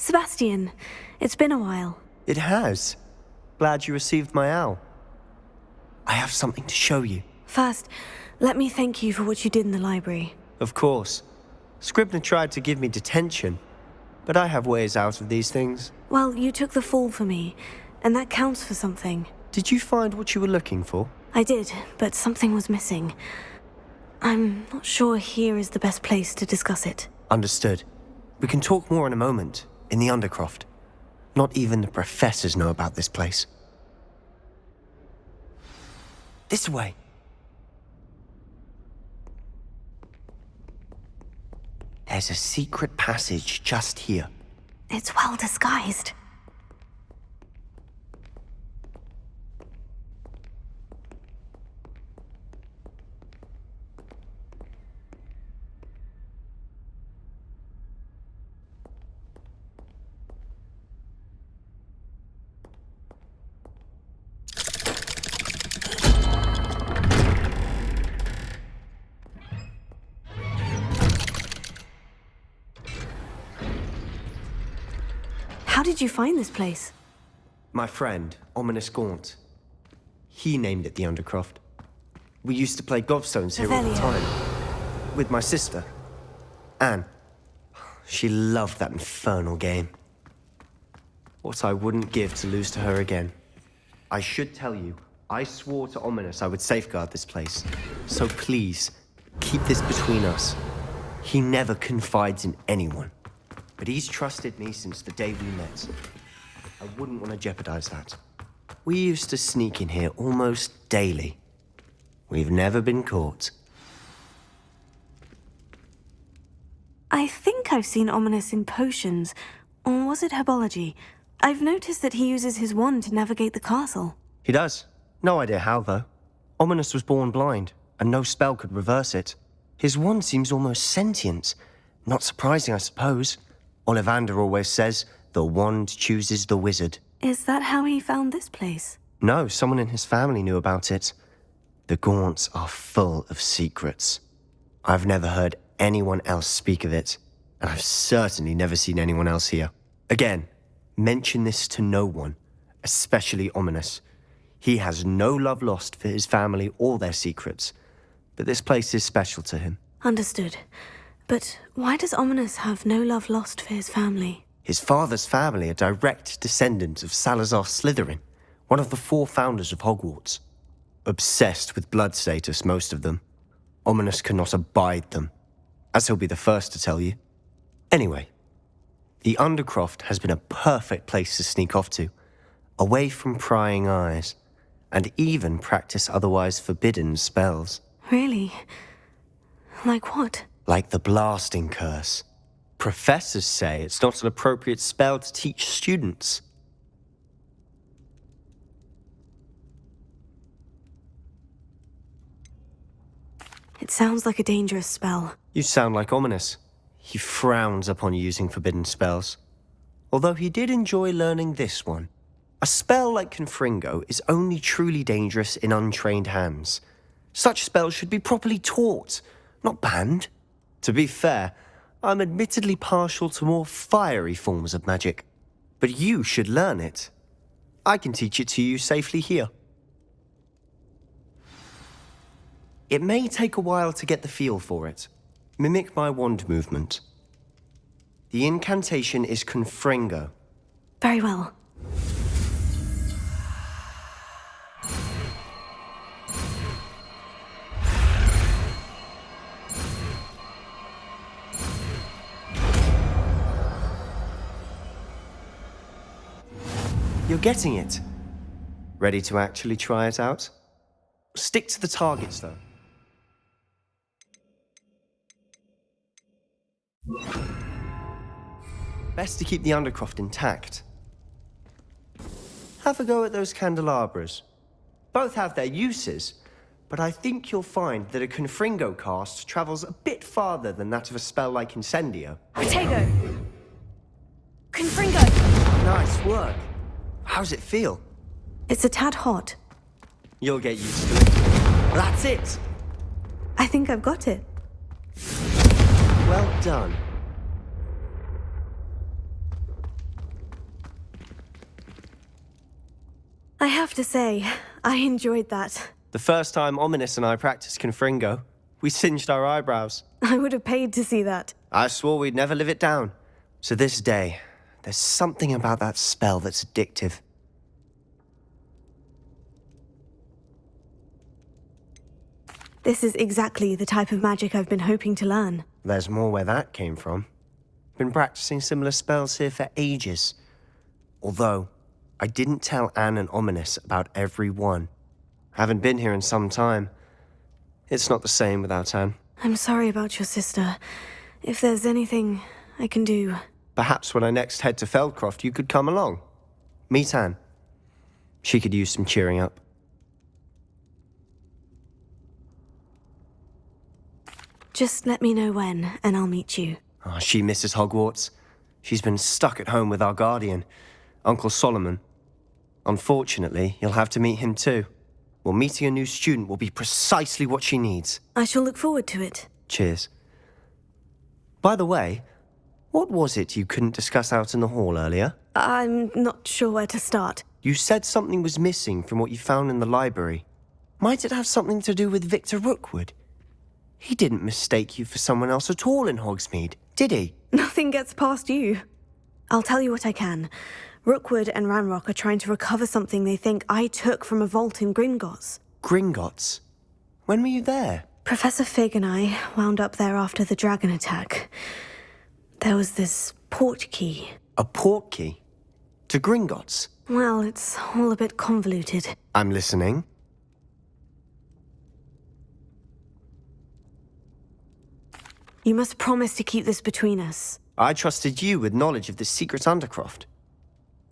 Sebastian, it's been a while. It has. Glad you received my owl. I have something to show you. First, let me thank you for what you did in the library. Of course. Scribner tried to give me detention, but I have ways out of these things. Well, you took the fall for me, and that counts for something. Did you find what you were looking for? I did, but something was missing. I'm not sure here is the best place to discuss it. Understood. We can talk more in a moment, in the Undercroft. Not even the professors know about this place. This way. There's a secret passage just here. It's well disguised. How did you find this place? My friend, Ominous Gaunt. He named it the Undercroft. We used to play gobstones here all the time. With my sister, Anne. She loved that infernal game. What I wouldn't give to lose to her again. I should tell you, I swore to Ominous I would safeguard this place. So please, keep this between us. He never confides in anyone. But he's trusted me since the day we met. I wouldn't want to jeopardize that. We used to sneak in here almost daily. We've never been caught. I think I've seen Ominous in potions. Or was it herbology? I've noticed that he uses his wand to navigate the castle. He does. No idea how, though. Ominous was born blind, and no spell could reverse it. His wand seems almost sentient. Not surprising, I suppose. Ollivander always says, the wand chooses the wizard. Is that how he found this place? No, someone in his family knew about it. The Gaunts are full of secrets. I've never heard anyone else speak of it, and I've certainly never seen anyone else here. Again, mention this to no one, especially Ominous. He has no love lost for his family or their secrets, but this place is special to him. Understood. But why does Ominous have no love lost for his family? His father's family are direct descendants of Salazar Slytherin, one of the 4 founders of Hogwarts. Obsessed with blood status, most of them. Ominous cannot abide them, as he'll be the first to tell you. Anyway, the Undercroft has been a perfect place to sneak off to, away from prying eyes, and even practice otherwise forbidden spells. Really? Like what? Like the blasting curse. Professors say it's not an appropriate spell to teach students. It sounds like a dangerous spell. You sound like Ominous. He frowns upon using forbidden spells. Although he did enjoy learning this one. A spell like Confringo is only truly dangerous in untrained hands. Such spells should be properly taught, not banned. To be fair, I'm admittedly partial to more fiery forms of magic. But you should learn it. I can teach it to you safely here. It may take a while to get the feel for it. Mimic my wand movement. The incantation is Confringo. Very well. You're getting it. Ready to actually try it out? Stick to the targets, though. Best to keep the Undercroft intact. Have a go at those candelabras. Both have their uses, but I think you'll find that a Confringo cast travels a bit farther than that of a spell like Incendio. Protego! Confringo! Nice work. How's it feel? It's a tad hot. You'll get used to it. That's it! I think I've got it. Well done. I have to say, I enjoyed that. The first time Ominous and I practiced Confringo, we singed our eyebrows. I would have paid to see that. I swore we'd never live it down. To this day, there's something about that spell that's addictive. This is exactly the type of magic I've been hoping to learn. There's more where that came from. Been practicing similar spells here for ages. Although, I didn't tell Anne and Ominous about every one. Haven't been here in some time. It's not the same without Anne. I'm sorry about your sister. If there's anything I can do... Perhaps when I next head to Feldcroft, you could come along. Meet Anne. She could use some cheering up. Just let me know when, and I'll meet you. Oh, she misses Hogwarts. She's been stuck at home with our guardian, Uncle Solomon. Unfortunately, you'll have to meet him too. Well, meeting a new student will be precisely what she needs. I shall look forward to it. Cheers. By the way, what was it you couldn't discuss out in the hall earlier? I'm not sure where to start. You said something was missing from what you found in the library. Might it have something to do with Victor Rookwood? He didn't mistake you for someone else at all in Hogsmeade, did he? Nothing gets past you. I'll tell you what I can. Rookwood and Ranrock are trying to recover something they think I took from a vault in Gringotts. Gringotts? When were you there? Professor Fig and I wound up there after the dragon attack. There was this port key. A port key? To Gringotts? Well, it's all a bit convoluted. I'm listening. You must promise to keep this between us. I trusted you with knowledge of the secret Undercroft.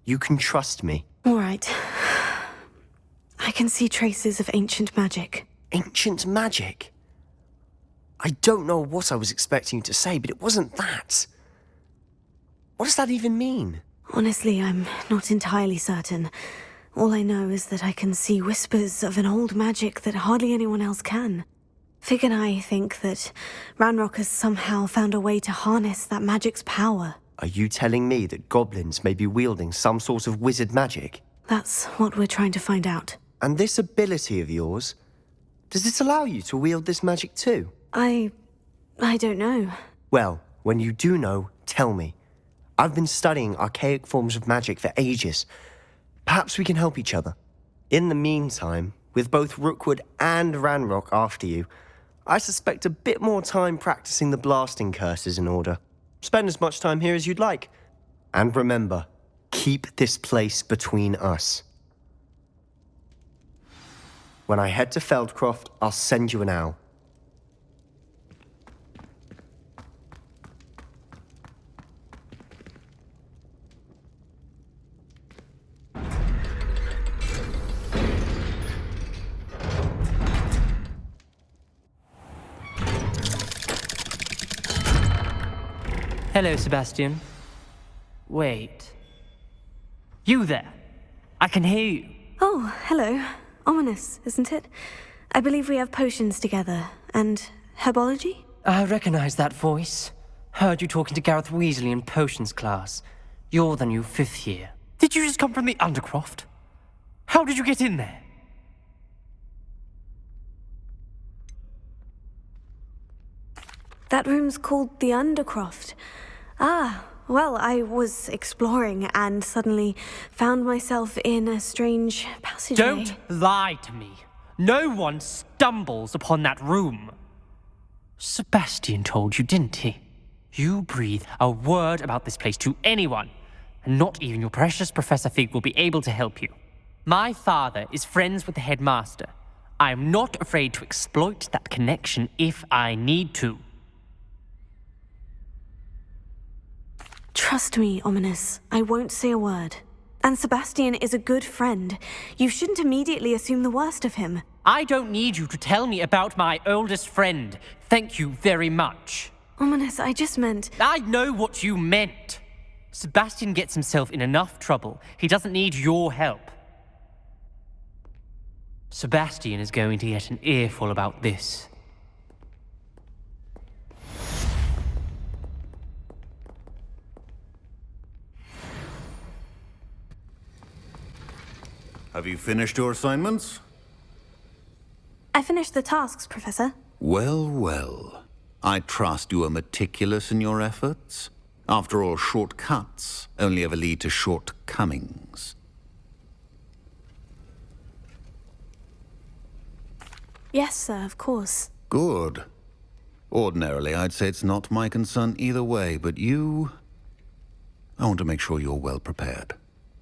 You can trust me. All right. I can see traces of ancient magic. Ancient magic? I don't know what I was expecting you to say, but it wasn't that. What does that even mean? Honestly, I'm not entirely certain. All I know is that I can see whispers of an old magic that hardly anyone else can. Fig and I think that Ranrock has somehow found a way to harness that magic's power. Are you telling me that goblins may be wielding some sort of wizard magic? That's what we're trying to find out. And this ability of yours, does it allow you to wield this magic too? I don't know. Well, when you do know, tell me. I've been studying archaic forms of magic for ages. Perhaps we can help each other. In the meantime, with both Rookwood and Ranrock after you, I suspect a bit more time practicing the blasting curse is in order. Spend as much time here as you'd like. And remember, keep this place between us. When I head to Feldcroft, I'll send you an owl. Hello, Sebastian. Wait. You there? I can hear you. Oh, hello. Ominous, isn't it? I believe we have potions together. And herbology? I recognize that voice. Heard you talking to Gareth Weasley in potions class. You're the new 5th year. Did you just come from the Undercroft? How did you get in there? That room's called the Undercroft. Ah, well, I was exploring and suddenly found myself in a strange passageway. Don't lie to me. No one stumbles upon that room. Sebastian told you, didn't he? You breathe a word about this place to anyone, and not even your precious Professor Fig will be able to help you. My father is friends with the headmaster. I am not afraid to exploit that connection if I need to. Trust me, Ominous. I won't say a word. And Sebastian is a good friend. You shouldn't immediately assume the worst of him. I don't need you to tell me about my oldest friend. Thank you very much. Ominous, I just meant... I know what you meant. Sebastian gets himself in enough trouble. He doesn't need your help. Sebastian is going to get an earful about this. Have you finished your assignments? I finished the tasks, Professor. Well, well. I trust you are meticulous in your efforts. After all, shortcuts only ever lead to shortcomings. Yes, sir, of course. Good. Ordinarily, I'd say it's not my concern either way, but you... I want to make sure you're well prepared.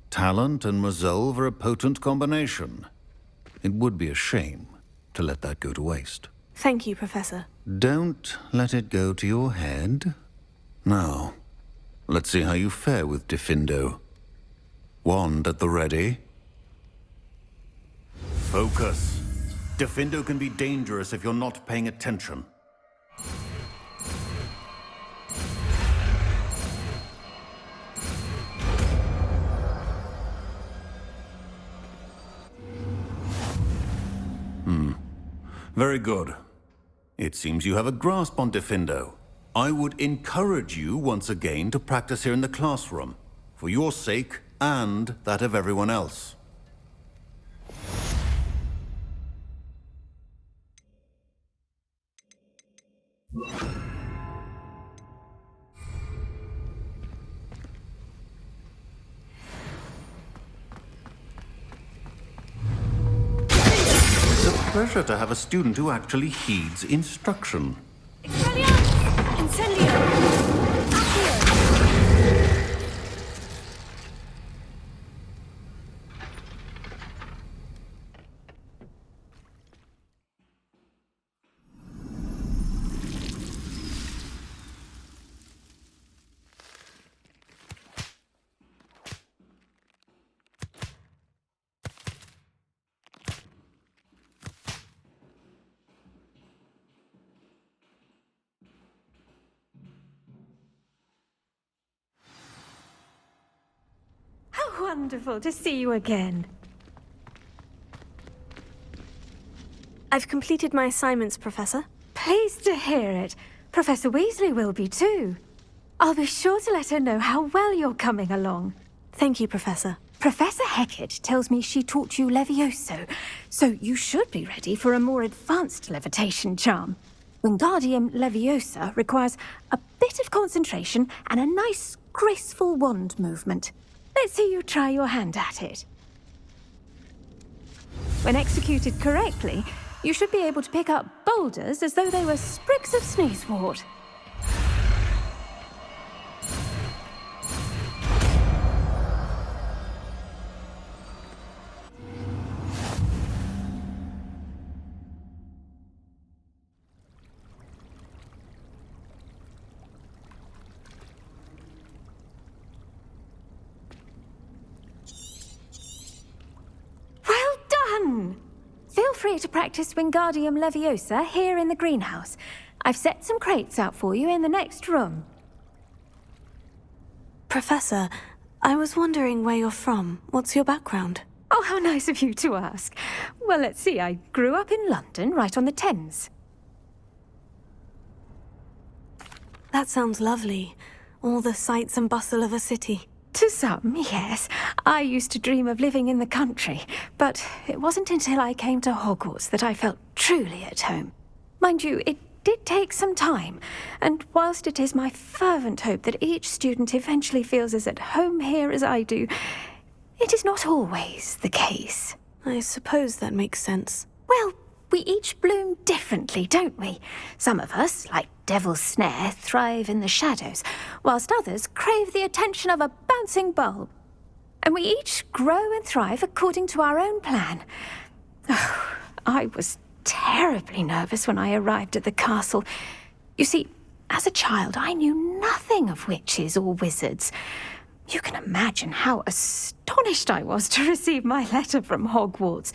Talent and resolve are a potent combination. It would be a shame to let that go to waste. Thank you, Professor. Don't let it go to your head. Now, let's see how you fare with Diffindo. Wand at the ready. Focus. Diffindo can be dangerous if you're not paying attention. Very good. It seems you have a grasp on Diffindo. I would encourage you once again to practice here in the classroom, for your sake and that of everyone else. It's a pleasure to have a student who actually heeds instruction. Incendio! How wonderful to see you again. I've completed my assignments, Professor. Pleased to hear it. Professor Weasley will be too. I'll be sure to let her know how well you're coming along. Thank you, Professor. Professor Hecat tells me she taught you Levioso, so you should be ready for a more advanced levitation charm. Wingardium Leviosa requires a bit of concentration and a nice, graceful wand movement. Let's see you try your hand at it. When executed correctly, you should be able to pick up boulders as though they were sprigs of sneezewort. Well done! Feel free to practice Wingardium Leviosa here in the greenhouse. I've set some crates out for you in the next room. Professor, I was wondering where you're from. What's your background? Oh, how nice of you to ask. Well, let's see. I grew up in London, right on the Thames. That sounds lovely. All the sights and bustle of a city. To some, yes. I used to dream of living in the country, but it wasn't until I came to Hogwarts that I felt truly at home. Mind you, it did take some time, and whilst it is my fervent hope that each student eventually feels as at home here as I do, it is not always the case. I suppose that makes sense. Well, we each bloom differently, don't we? Some of us, like Devil's Snare, thrive in the shadows, whilst others crave the attention of a bouncing bulb. And we each grow and thrive according to our own plan. Oh, I was terribly nervous when I arrived at the castle. You see, as a child, I knew nothing of witches or wizards. You can imagine how astonished I was to receive my letter from Hogwarts.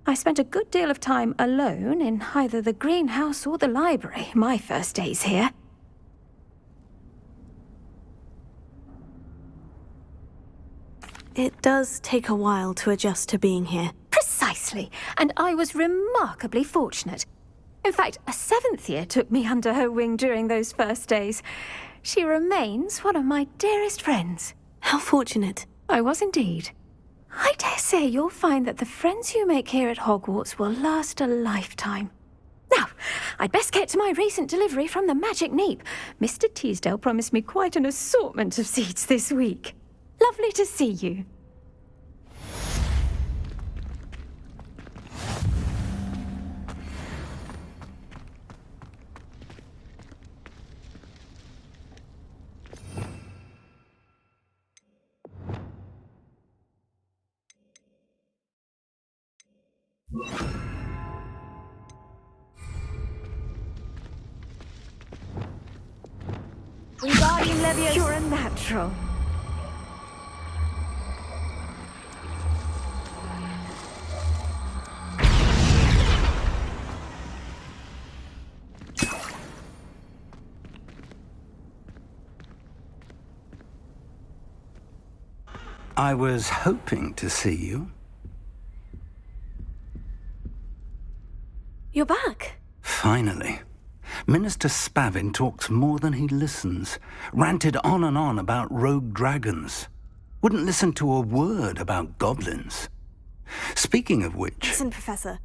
I spent a good deal of time alone in either the greenhouse or the library my first days here. It does take a while to adjust to being here. Precisely, and I was remarkably fortunate. In fact, a seventh year took me under her wing during those first days. She remains one of my dearest friends. How fortunate. I was indeed. I dare say you'll find that the friends you make here at Hogwarts will last a lifetime. Now, I'd best get to my recent delivery from the Magic Neep. Mr. Teasdale promised me quite an assortment of seeds this week. Lovely to see you. Wingardium Leviosa. You're a natural. I was hoping to see you. You're back. Finally. Minister Spavin talks more than he listens. Ranted on and on about rogue dragons. Wouldn't listen to a word about goblins. Speaking of which... Listen, Professor.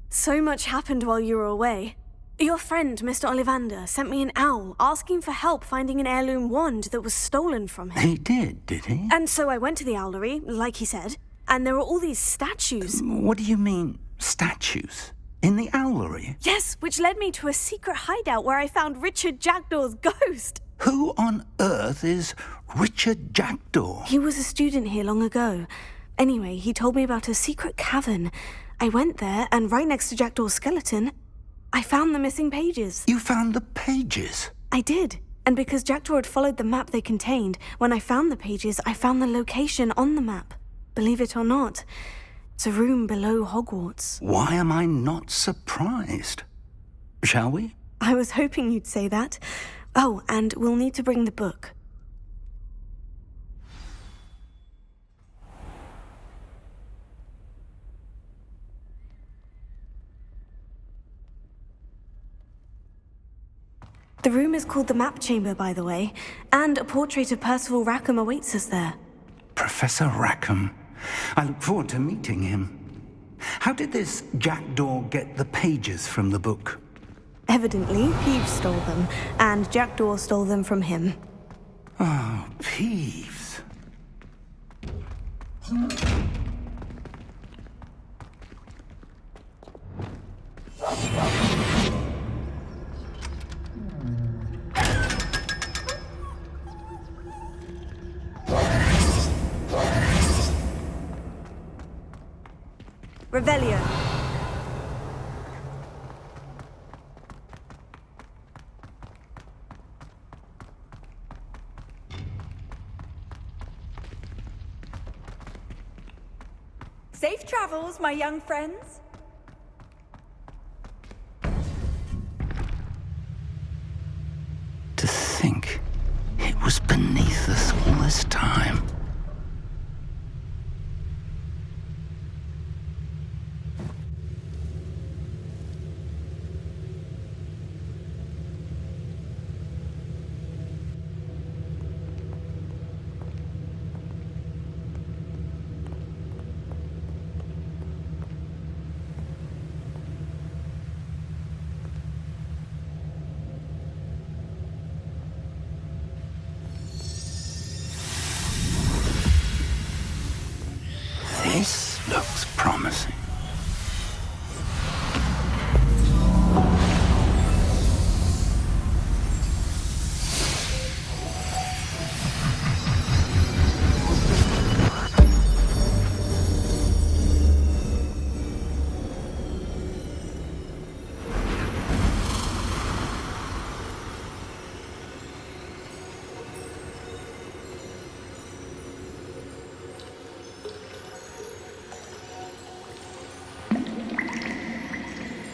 So much happened while you were away. Your friend, Mr. Ollivander, sent me an owl asking for help finding an heirloom wand that was stolen from him. He did he? And so I went to the owlery, like he said, and there were all these statues. What do you mean, statues? In the owlery? Yes, which led me to a secret hideout where I found Richard Jackdaw's ghost. Who on earth is Richard Jackdaw? He was a student here long ago. Anyway, he told me about a secret cavern. I went there, and right next to Jackdaw's skeleton, I found the missing pages. You found the pages? I did. And because Jackdaw had followed the map they contained, when I found the pages, I found the location on the map. Believe it or not, it's a room below Hogwarts. Why am I not surprised? Shall we? I was hoping you'd say that. Oh, and we'll need to bring the book. The room is called the Map Chamber, by the way, and a portrait of Percival Rackham awaits us there. Professor Rackham. I look forward to meeting him. How did this Jackdaw get the pages from the book? Evidently, Peeves stole them, and Jackdaw stole them from him. Oh, Peeves. Revelio. Safe travels, my young friends. To think it was beneath us all this time. This looks promising.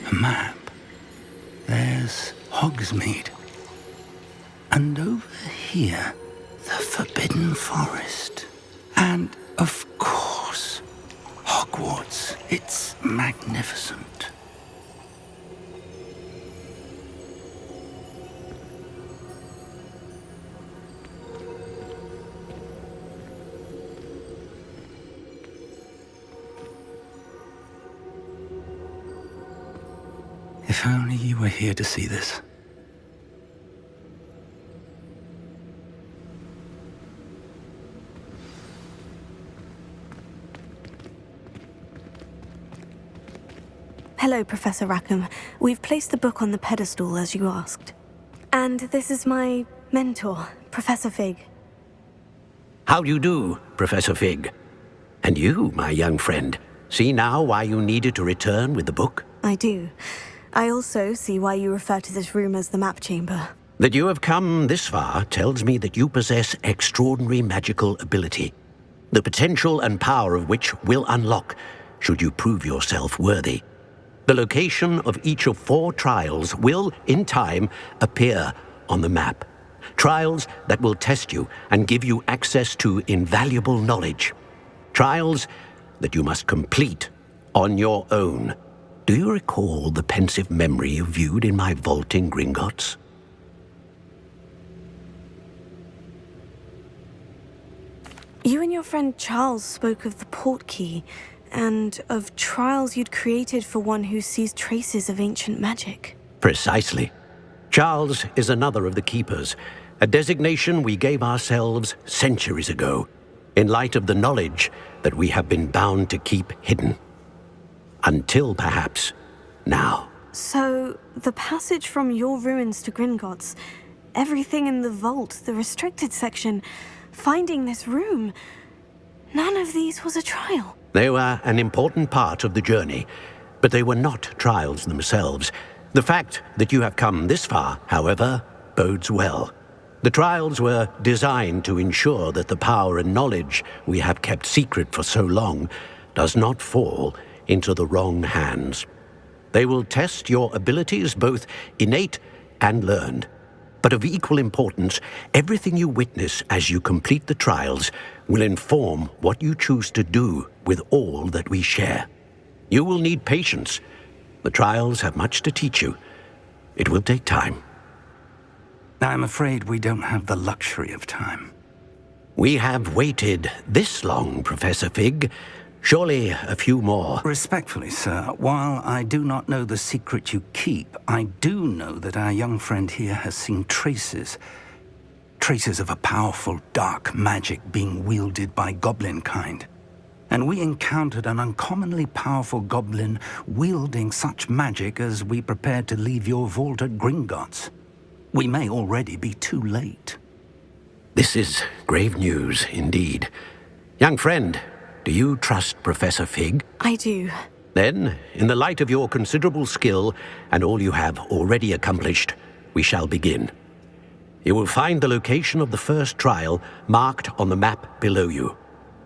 A map. There's Hogsmeade. And over here, the Forbidden Forest. And, of course, Hogwarts. It's magnificent. If only you were here to see this. Hello, Professor Rackham. We've placed the book on the pedestal as you asked. And this is my mentor, Professor Fig. How do you do, Professor Fig? And you, my young friend, see now why you needed to return with the book? I do. I also see why you refer to this room as the map chamber. That you have come this far tells me that you possess extraordinary magical ability, the potential and power of which will unlock should you prove yourself worthy. The location of each of 4 trials will, in time, appear on the map. Trials that will test you and give you access to invaluable knowledge. Trials that you must complete on your own. Do you recall the pensive memory you viewed in my vault in Gringotts? You and your friend Charles spoke of the portkey, and of trials you'd created for one who sees traces of ancient magic. Precisely. Charles is another of the Keepers, a designation we gave ourselves centuries ago, in light of the knowledge that we have been bound to keep hidden. Until, perhaps, now. So, the passage from your ruins to Gringotts, everything in the vault, the restricted section, finding this room, none of these was a trial. They were an important part of the journey, but they were not trials themselves. The fact that you have come this far, however, bodes well. The trials were designed to ensure that the power and knowledge we have kept secret for so long does not fall into the wrong hands. They will test your abilities, both innate and learned. But of equal importance, everything you witness as you complete the trials will inform what you choose to do with all that we share. You will need patience. The trials have much to teach you. It will take time. I'm afraid we don't have the luxury of time. We have waited this long, Professor Fig. Surely a few more. Respectfully, sir, while I do not know the secret you keep, I do know that our young friend here has seen traces of a powerful dark magic being wielded by goblin kind. And we encountered an uncommonly powerful goblin wielding such magic as we prepared to leave your vault at Gringotts. We may already be too late. This is grave news indeed. Young friend, do you trust Professor Fig? I do. Then, in the light of your considerable skill and all you have already accomplished, we shall begin. You will find the location of the first trial marked on the map below you.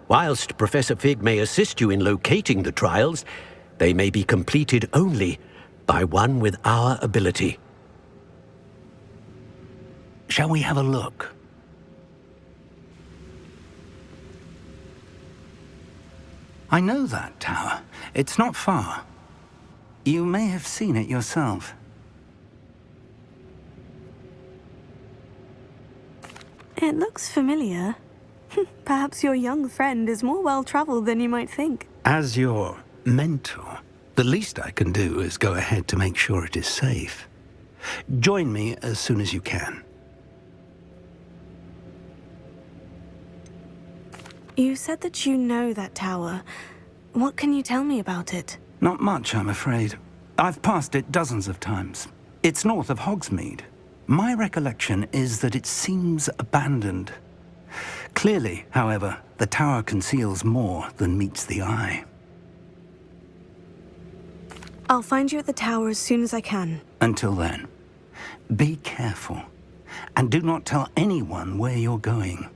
Whilst Professor Fig may assist you in locating the trials, they may be completed only by one with our ability. Shall we have a look? I know that tower. It's not far. You may have seen it yourself. It looks familiar. Perhaps your young friend is more well-traveled than you might think. As your mentor, the least I can do is go ahead to make sure it is safe. Join me as soon as you can. You said that you know that tower. What can you tell me about it? Not much, I'm afraid. I've passed it dozens of times. It's north of Hogsmeade. My recollection is that it seems abandoned. Clearly, however, the tower conceals more than meets the eye. I'll find you at the tower as soon as I can. Until then, be careful, and do not tell anyone where you're going.